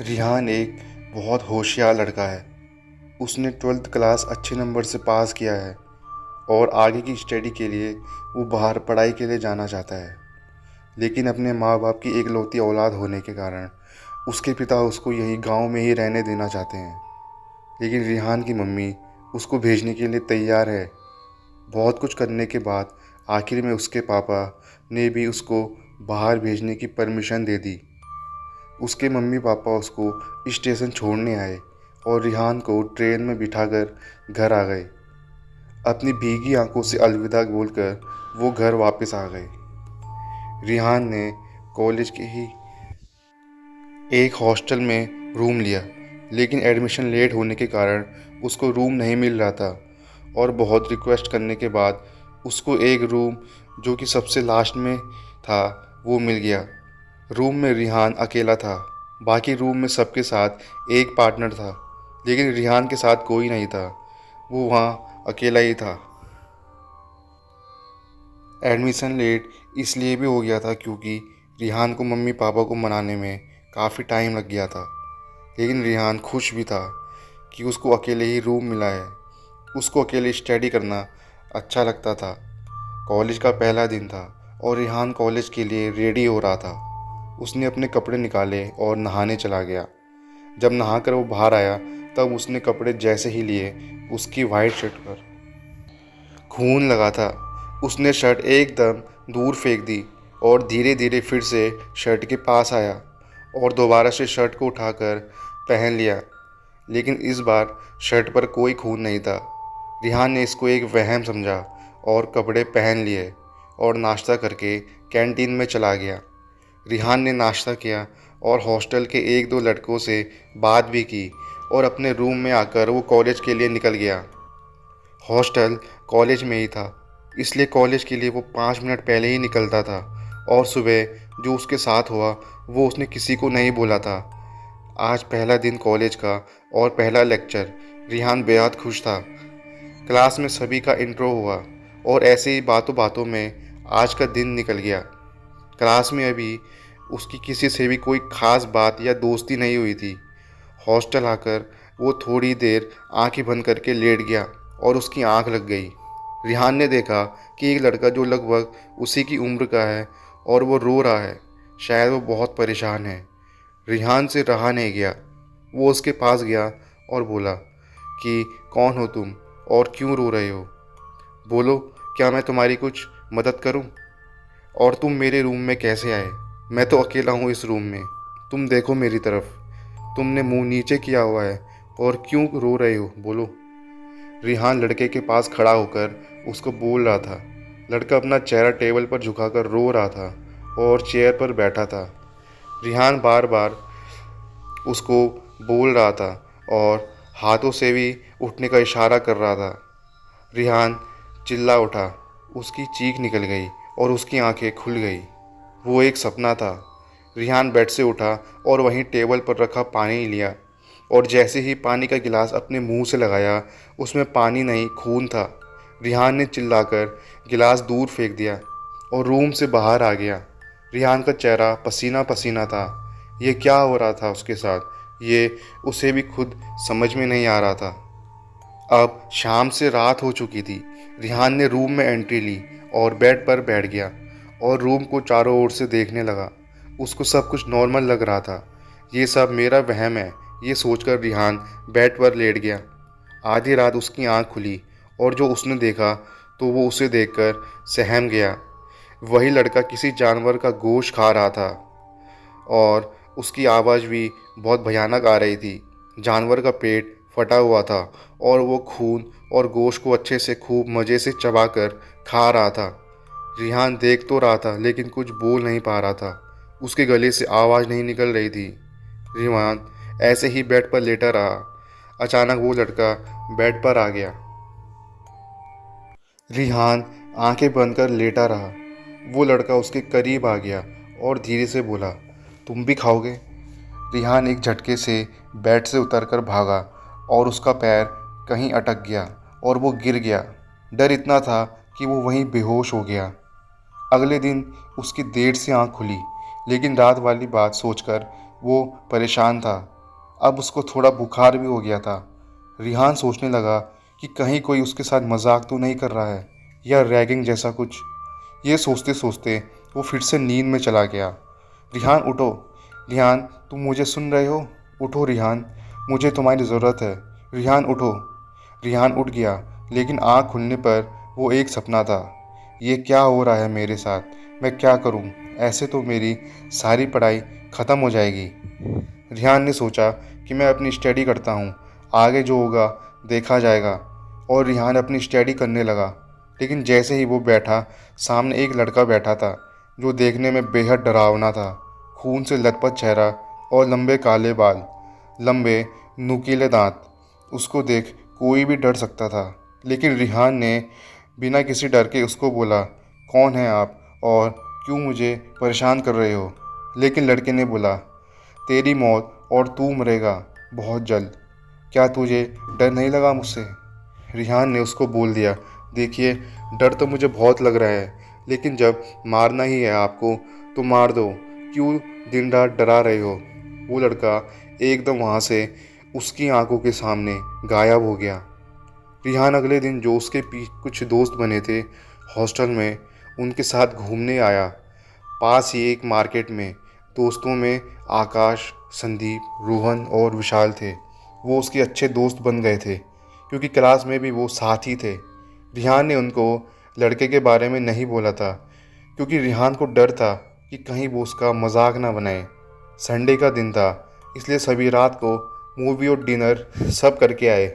रिहान एक बहुत होशियार लड़का है। उसने 12th क्लास अच्छे नंबर से पास किया है और आगे की स्टडी के लिए वो बाहर पढ़ाई के लिए जाना चाहता है। लेकिन अपने माँ बाप की एकलौती औलाद होने के कारण उसके पिता उसको यही गांव में ही रहने देना चाहते हैं। लेकिन रिहान की मम्मी उसको भेजने के लिए तैयार है। बहुत कुछ करने के बाद आखिर में उसके पापा ने भी उसको बाहर भेजने की परमिशन दे दी। उसके मम्मी पापा उसको स्टेशन छोड़ने आए और रिहान को ट्रेन में बिठाकर घर आ गए। अपनी भीगी आंखों से अलविदा बोलकर वो घर वापस आ गए। रिहान ने कॉलेज के ही एक हॉस्टल में रूम लिया, लेकिन एडमिशन लेट होने के कारण उसको रूम नहीं मिल रहा था और बहुत रिक्वेस्ट करने के बाद उसको एक रूम जो कि सबसे लास्ट में था वो मिल गया। रूम में रिहान अकेला था। बाकी रूम में सबके साथ एक पार्टनर था, लेकिन रिहान के साथ कोई नहीं था। वो वहाँ अकेला ही था। एडमिशन लेट इसलिए भी हो गया था क्योंकि रिहान को मम्मी पापा को मनाने में काफ़ी टाइम लग गया था। लेकिन रिहान खुश भी था कि उसको अकेले ही रूम मिला है। उसको अकेले स्टडी करना अच्छा लगता था। कॉलेज का पहला दिन था और रिहान कॉलेज के लिए रेडी हो रहा था। उसने अपने कपड़े निकाले और नहाने चला गया। जब नहाकर वो बाहर आया तब उसने कपड़े जैसे ही लिए उसकी वाइट शर्ट पर खून लगा था। उसने शर्ट एकदम दूर फेंक दी और धीरे धीरे फिर से शर्ट के पास आया और दोबारा से शर्ट को उठाकर पहन लिया। लेकिन इस बार शर्ट पर कोई खून नहीं था। रिहान ने इसको एक वहम समझा और कपड़े पहन लिए और नाश्ता करके कैंटीन में चला गया। रिहान ने नाश्ता किया और हॉस्टल के एक दो लड़कों से बात भी की और अपने रूम में आकर वो कॉलेज के लिए निकल गया। हॉस्टल कॉलेज में ही था, इसलिए कॉलेज के लिए वो 5 मिनट पहले ही निकलता था और सुबह जो उसके साथ हुआ वो उसने किसी को नहीं बोला था। आज पहला दिन कॉलेज का और पहला लेक्चर। रिहान बेहद खुश था। क्लास में सभी का इंट्रो हुआ और ऐसे ही बातों बातों में आज का दिन निकल गया। क्लास में अभी उसकी किसी से भी कोई ख़ास बात या दोस्ती नहीं हुई थी। हॉस्टल आकर वो थोड़ी देर आंखें बंद करके लेट गया और उसकी आंख लग गई। रिहान ने देखा कि एक लड़का जो लगभग उसी की उम्र का है और वो रो रहा है। शायद वो बहुत परेशान है। रिहान से रहा नहीं गया। वो उसके पास गया और बोला कि कौन हो तुम और क्यों रो रहे हो? बोलो, क्या मैं तुम्हारी कुछ मदद करूं? और तुम मेरे रूम में कैसे आए? मैं तो अकेला हूँ इस रूम में। तुम देखो मेरी तरफ। तुमने मुंह नीचे किया हुआ है और क्यों रो रहे हो? बोलो। रिहान लड़के के पास खड़ा होकर उसको बोल रहा था। लड़का अपना चेहरा टेबल पर झुकाकर रो रहा था और चेयर पर बैठा था। रिहान बार बार उसको बोल रहा था और हाथों से भी उठने का इशारा कर रहा था। रिहान चिल्ला उठा। उसकी चीख निकल गई और उसकी आंखें खुल गई। वो एक सपना था। रिहान बेड से उठा और वहीं टेबल पर रखा पानी लिया और जैसे ही पानी का गिलास अपने मुंह से लगाया, उसमें पानी नहीं खून था। रिहान ने चिल्लाकर गिलास दूर फेंक दिया और रूम से बाहर आ गया। रिहान का चेहरा पसीना पसीना था। ये क्या हो रहा था उसके साथ, ये उसे भी खुद समझ में नहीं आ रहा था। अब शाम से रात हो चुकी थी। रिहान ने रूम में एंट्री ली और बेड पर बैठ गया और रूम को चारों ओर से देखने लगा। उसको सब कुछ नॉर्मल लग रहा था। ये सब मेरा वहम है, ये सोचकर रिहान बेड पर लेट गया। आधी रात उसकी आंख खुली और जो उसने देखा तो वो उसे देखकर सहम गया। वही लड़का किसी जानवर का गोश्त खा रहा था और उसकी आवाज़ भी बहुत भयानक आ रही थी। जानवर का पेट फटा हुआ था और वो खून और गोश्त को अच्छे से खूब मज़े से चबाकर खा रहा था। रिहान देख तो रहा था लेकिन कुछ बोल नहीं पा रहा था। उसके गले से आवाज़ नहीं निकल रही थी। रिहान ऐसे ही बेड पर लेटा रहा। अचानक वो लड़का बेड पर आ गया। रिहान आंखें बंद कर लेटा रहा। वो लड़का उसके करीब आ गया और धीरे से बोला, तुम भी खाओगे? रिहान एक झटके से बेड से उतरकर भागा और उसका पैर कहीं अटक गया और वो गिर गया। डर इतना था कि वो वहीं बेहोश हो गया। अगले दिन उसकी देर से आंख खुली, लेकिन रात वाली बात सोचकर वो परेशान था। अब उसको थोड़ा बुखार भी हो गया था। रिहान सोचने लगा कि कहीं कोई उसके साथ मजाक तो नहीं कर रहा है या रैगिंग जैसा कुछ। ये सोचते सोचते वो फिर से नींद में चला गया। रिहान उठो, रिहान तुम मुझे सुन रहे हो? उठो रिहान, मुझे तुम्हारी ज़रूरत है। रिहान उठो। रिहान उठ गया, लेकिन आँख खुलने पर वो एक सपना था। ये क्या हो रहा है मेरे साथ? मैं क्या करूं? ऐसे तो मेरी सारी पढ़ाई ख़त्म हो जाएगी। रिहान ने सोचा कि मैं अपनी स्टडी करता हूँ, आगे जो होगा देखा जाएगा। और रिहान अपनी स्टडी करने लगा। लेकिन जैसे ही वो बैठा, सामने एक लड़का बैठा था जो देखने में बेहद डरावना था। खून से लथपथ चेहरा और लंबे काले बाल, लंबे नुकीले दांत। उसको देख कोई भी डर सकता था। लेकिन रिहान ने बिना किसी डर के उसको बोला, कौन है आप और क्यों मुझे परेशान कर रहे हो? लेकिन लड़के ने बोला, तेरी मौत और तू मरेगा बहुत जल्द। क्या तुझे डर नहीं लगा मुझसे? रिहान ने उसको बोल दिया, देखिए डर तो मुझे बहुत लग रहा है, लेकिन जब मारना ही है आपको तो मार दो, क्यों दिन रात डरा रहे हो? वो लड़का एकदम वहाँ से उसकी आंखों के सामने गायब हो गया। रिहान अगले दिन जो उसके कुछ दोस्त बने थे हॉस्टल में, उनके साथ घूमने आया। पास ही एक मार्केट में दोस्तों में आकाश, संदीप, रोहन और विशाल थे। वो उसके अच्छे दोस्त बन गए थे क्योंकि क्लास में भी वो साथ ही थे। रिहान ने उनको लड़के के बारे में नहीं बोला था क्योंकि रिहान को डर था कि कहीं वो उसका मजाक ना बनाए। संडे का दिन था, इसलिए सभी रात को मूवी और डिनर सब करके आए।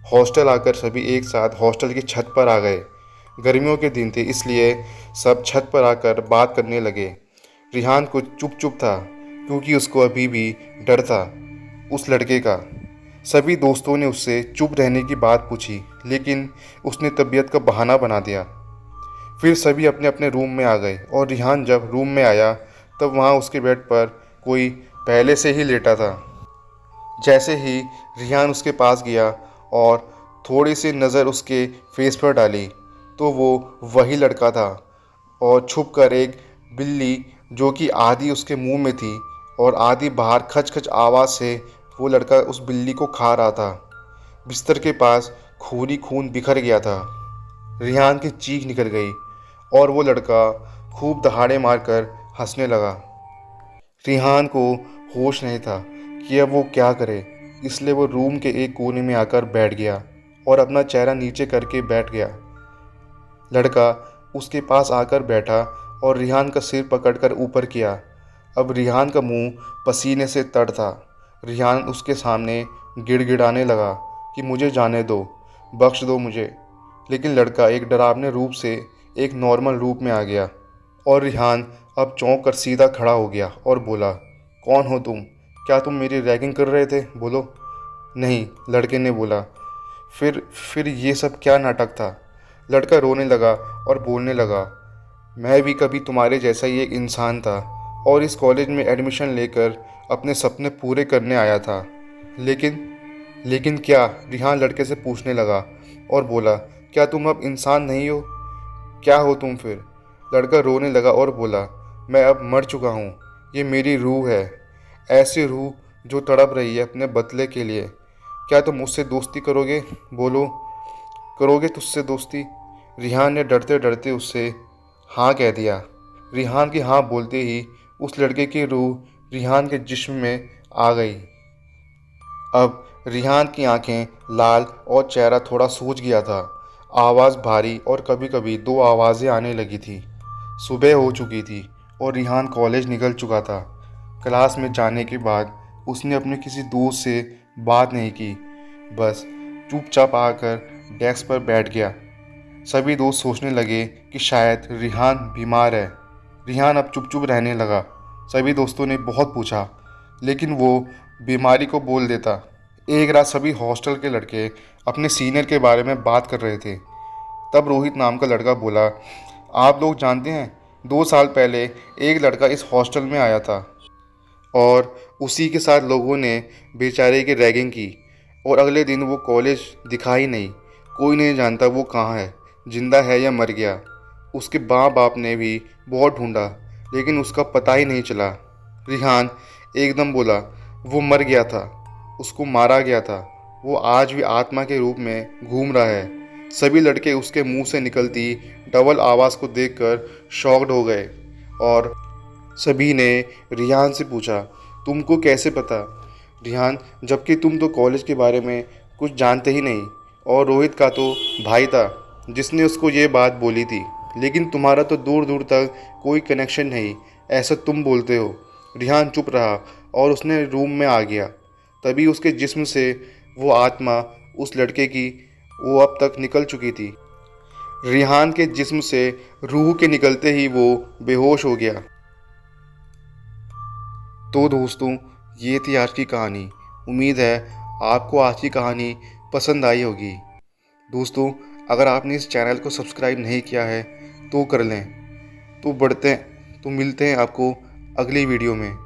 हॉस्टल आकर सभी एक साथ हॉस्टल की छत पर आ गए। गर्मियों के दिन थे, इसलिए सब छत पर आकर बात करने लगे। रिहान कुछ चुप चुप था क्योंकि उसको अभी भी डर था उस लड़के का। सभी दोस्तों ने उससे चुप रहने की बात पूछी, लेकिन उसने तबीयत का बहाना बना दिया। फिर सभी अपने अपने रूम में आ गए और रिहान जब रूम में आया तब वहाँ उसके बेड पर कोई पहले से ही लेटा था। जैसे ही रिहान उसके पास गया और थोड़ी सी नज़र उसके फेस पर डाली तो वो वही लड़का था। और छुप कर एक बिल्ली जो कि आधी उसके मुंह में थी और आधी बाहर खच खच आवाज़ से वो लड़का उस बिल्ली को खा रहा था। बिस्तर के पास खून ही खून बिखर गया था। रिहान की चीख निकल गई और वो लड़का खूब दहाड़े मारकर हंसने लगा। रिहान को होश नहीं था कि अब वो क्या करे, इसलिए वो रूम के एक कोने में आकर बैठ गया और अपना चेहरा नीचे करके बैठ गया। लड़का उसके पास आकर बैठा और रिहान का सिर पकड़कर ऊपर किया। अब रिहान का मुंह पसीने से तर था। रिहान उसके सामने गिड़गिड़ाने लगा कि मुझे जाने दो, बख्श दो मुझे। लेकिन लड़का एक डरावने रूप से एक नॉर्मल रूप में आ गया और रिहान अब चौंक कर सीधा खड़ा हो गया और बोला, कौन हो तुम? क्या तुम मेरी रैगिंग कर रहे थे? बोलो। नहीं, लड़के ने बोला। फिर ये सब क्या नाटक था? लड़का रोने लगा और बोलने लगा, मैं भी कभी तुम्हारे जैसा ही एक इंसान था और इस कॉलेज में एडमिशन लेकर अपने सपने पूरे करने आया था। लेकिन लेकिन क्या? रिहान लड़के से पूछने लगा और बोला, क्या तुम अब इंसान नहीं हो? क्या हो तुम फिर? लड़का रोने लगा और बोला, मैं अब मर चुका हूँ। ये मेरी रूह है, ऐसी रूह जो तड़प रही है अपने बदले के लिए। क्या तुम मुझसे दोस्ती करोगे? बोलो, करोगे तुझसे दोस्ती? रिहान ने डरते डरते उससे हाँ कह दिया। रिहान की हाँ बोलते ही उस लड़के की रूह रिहान के जिस्म में आ गई। अब रिहान की आंखें लाल और चेहरा थोड़ा सूज गया था। आवाज़ भारी और कभी कभी दो आवाज़ें आने लगी थी। सुबह हो चुकी थी और रिहान कॉलेज निकल चुका था। क्लास में जाने के बाद उसने अपने किसी दोस्त से बात नहीं की, बस चुपचाप आकर डेस्क पर बैठ गया। सभी दोस्त सोचने लगे कि शायद रिहान बीमार है। रिहान अब चुप चुप रहने लगा। सभी दोस्तों ने बहुत पूछा, लेकिन वो बीमारी को बोल देता। एक रात सभी हॉस्टल के लड़के अपने सीनियर के बारे में बात कर रहे थे। तब रोहित नाम का लड़का बोला, आप लोग जानते हैं 2 साल पहले एक लड़का इस हॉस्टल में आया था और उसी के साथ लोगों ने बेचारे की रैगिंग की और अगले दिन वो कॉलेज दिखा ही नहीं। कोई नहीं जानता वो कहाँ है, जिंदा है या मर गया। उसके माँ बाप ने भी बहुत ढूंढा, लेकिन उसका पता ही नहीं चला। रिहान एकदम बोला, वो मर गया था, उसको मारा गया था, वो आज भी आत्मा के रूप में घूम रहा है। सभी लड़के उसके मुंह से निकलती डबल आवाज़ को देखकर शॉक्ड हो गए और सभी ने रिहान से पूछा, तुमको कैसे पता? रिहान, जबकि तुम तो कॉलेज के बारे में कुछ जानते ही नहीं, और रोहित का तो भाई था जिसने उसको ये बात बोली थी, लेकिन तुम्हारा तो दूर दूर तक कोई कनेक्शन नहीं, ऐसा तुम बोलते हो। रिहान चुप रहा और उसने रूम में आ गया। तभी उसके जिस्म से वो आत्मा उस लड़के की वो अब तक निकल चुकी थी। रिहान के जिस्म से रूह के निकलते ही वो बेहोश हो गया। तो दोस्तों, ये थी आज की कहानी। उम्मीद है आपको आज की कहानी पसंद आई होगी। दोस्तों, अगर आपने इस चैनल को सब्सक्राइब नहीं किया है तो कर लें। तो मिलते हैं आपको अगली वीडियो में।